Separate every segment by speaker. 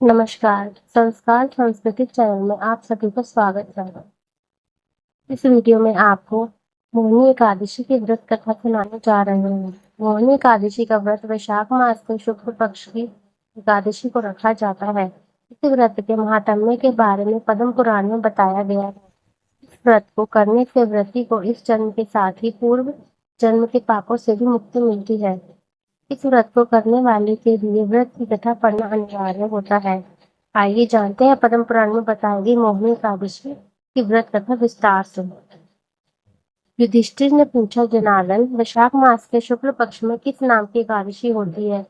Speaker 1: नमस्कार, संस्कार सांस्कृतिक चैनल में आप सभी का स्वागत है। इस वीडियो में आपको मोहिनी एकादशी की व्रत कथा सुनाने जा रहे हैं। मोहिनी एकादशी का व्रत वैशाख मास के शुक्ल पक्ष की एकादशी को रखा जाता है। इस व्रत के महात्म्य के बारे में पद्म पुराण में बताया गया है। इस व्रत को करने से व्रती को इस जन्म के साथ ही पूर्व जन्म के पापों से भी मुक्ति मिलती है। इस व्रत को करने वाले के लिए व्रत की कथा पढ़ना अनिवार्य होता है। आइए जानते हैं पद्म पुराण में बताई गई मोहिनी एकादशी की व्रत कथा विस्तार से। युधिष्ठिर ने पूछा, जनार्दन, वैशाख मास के शुक्ल पक्ष में किस नाम की एकादशी होती है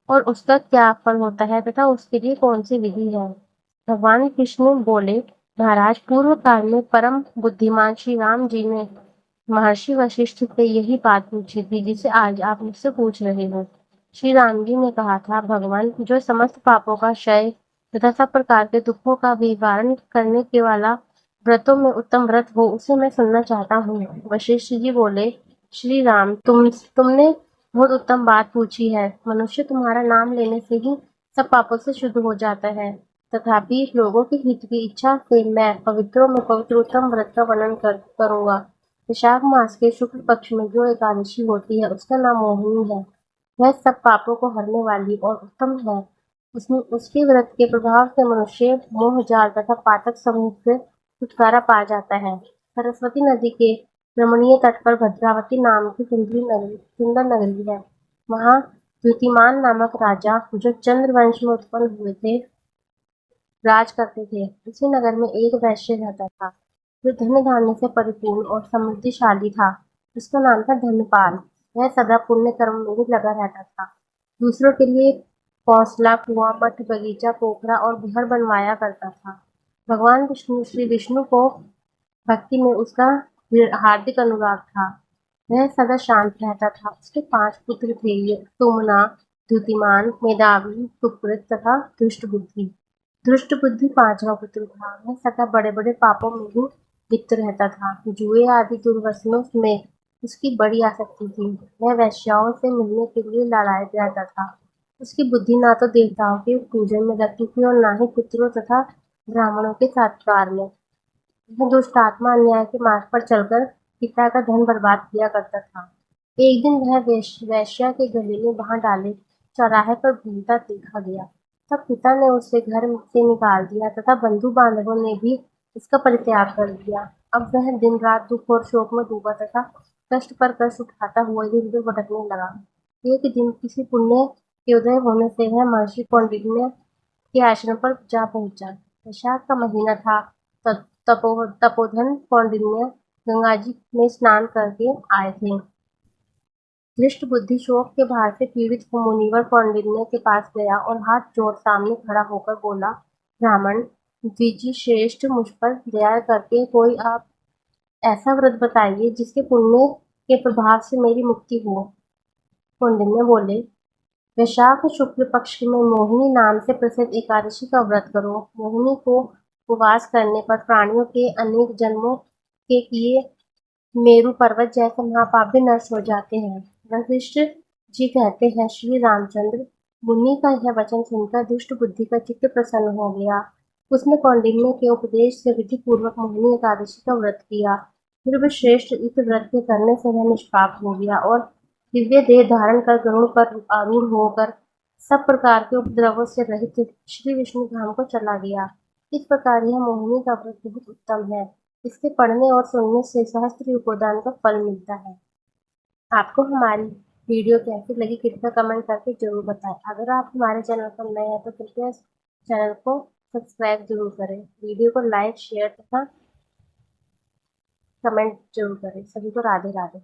Speaker 1: और उसका क्या फल होता है तथा उसके लिए कौन सी विधि है? भगवान कृष्ण बोले, महाराज, पूर्व काल में परम बुद्धिमान श्री राम जी ने महर्षि वशिष्ठ से यही बात पूछी थी जिसे आज आप मुझसे पूछ रहे हो। श्री राम जी ने कहा था, भगवान, जो समस्त पापों का क्षय तथा सब प्रकार के दुखों का निवारण करने के वाला व्रतों में उत्तम व्रत हो उसे मैं सुनना चाहता हूँ। वशिष्ठ जी बोले, श्री राम, तुमने बहुत उत्तम बात पूछी है। मनुष्य तुम्हारा नाम लेने से ही सब पापों से शुद्ध हो जाता है, तथापि लोगों के हित की इच्छा से मैं पवित्रों में पवित्र उत्तम व्रत का वर्णन करूंगा। वैशाख मास के शुक्ल पक्ष में जो एकादशी होती है उसका नाम मोहिनी है। वह सब पापों को हरने वाली और उत्तम है। उसमें उसके व्रत के प्रभाव से मनुष्य मोह जाल तथा पातक समूह से छुटकारा पा जाता है। सरस्वती नदी के रमणीय तट पर भद्रावती नाम की सुंदर नगरी है। वहाँ द्युतिमान नामक राजा, जो चंद्र वंश में उत्पन्न हुए थे, राज करते थे। उसी नगर में एक वैश्य रहता था जो धन धान्य से परिपूर्ण और समृद्धिशाली था। उसका नाम था धनपाल। वह सदा पुण्य कर्म में ही लगा रहता था। दूसरों के लिए कौशला, कुआं, मठ, बगीचा, पोखरा और घर बनवाया करता था। भगवान श्री विष्णु को भक्ति में उसका हार्दिक अनुराग था। वह सदा शांत रहता था। उसके 5 पुत्र थे, तुमना, द्युतिमान, मेधावी, सुकृत तथा धृष्ट बुद्धि 5वां पुत्र था। वह सदा बड़े बड़े पापों में ही लिप्त रहता था। जुए आदि दुर्व्यसनों में उसकी बड़ी आसक्ति थी। वह वैश्याओं से मिलने के लिए लालायित रहता था। उसकी बुद्धि ना तो देवताओं के पूजन में लगती थी और ना ही पितरों तथा ब्राह्मणों के सत्कार में। वह दुष्ट आत्मा अन्याय के मार्ग पर चलकर पिता का धन बर्बाद किया करता था। एक दिन वह वेश्या के गले में बांह डाले चौराहे पर घूमता देखा गया। तब पिता ने उसे घर से निकाल दिया तथा बंधु बांधवों ने भी उसका परित्याग कर दिया। अब वह दिन रात दुख और शोक में डूबा तथा कष्ट पर कष्ट उठाता हुआ इधर उधर भटकने लगा। एक दिन किसी पुण्य के उदय होने से वह महर्षि कौंडिन्य के आश्रम पर जा पहुंचा। वैशाख का महीना था। तपोधन कौंडिन्य गंगा जी में स्नान करके आए थे। धृष्ट बुद्धि शोक के भार से पीड़ित मुनिवर कौंडिन्य के पास गया और हाथ जोड़ सामने खड़ा होकर बोला, ब्राह्मण, द्विज श्रेष्ठ, मुझ पर दया करके कोई आप ऐसा व्रत बताइए जिसके पुण्य के प्रभाव से मेरी मुक्ति हो। कौंडिन्य बोले, वैशाख शुक्ल पक्ष में मोहिनी नाम से प्रसिद्ध एकादशी का व्रत करो। मोहिनी को उपवास करने पर प्राणियों के अनेक जन्मों के किए मेरु पर्वत जैसे महापाप भी नष्ट हो जाते हैं। वशिष्ठ जी कहते हैं, श्री रामचंद्र, मुनि का यह वचन सुनकर दुष्ट बुद्धि का चित्त प्रसन्न हो गया। उसने कौंडिन्य के उपदेश से विधि पूर्वक मोहिनी एकादशी का व्रत किया। फिर भी श्रेष्ठ इस व्रत के करने से वह निष्पाप हो गया और दिव्य देह धारण कर गरुड़ पर आरूढ़ होकर सब प्रकार के उपद्रवों से रहित श्री विष्णु धाम को चला गया। इस प्रकार यह मोहिनी का व्रत बहुत उत्तम है। इसके पढ़ने और सुनने से सहस्त्र युगोदान का फल मिलता है। आपको हमारी वीडियो कैसी लगी कृपया कमेंट करके जरूर बताएं। अगर आप हमारे चैनल पर नए हैं तो कृपया चैनल को सब्सक्राइब जरूर करें। वीडियो को लाइक, शेयर तथा कमेंट जरूर करें। सभी को राधे राधे।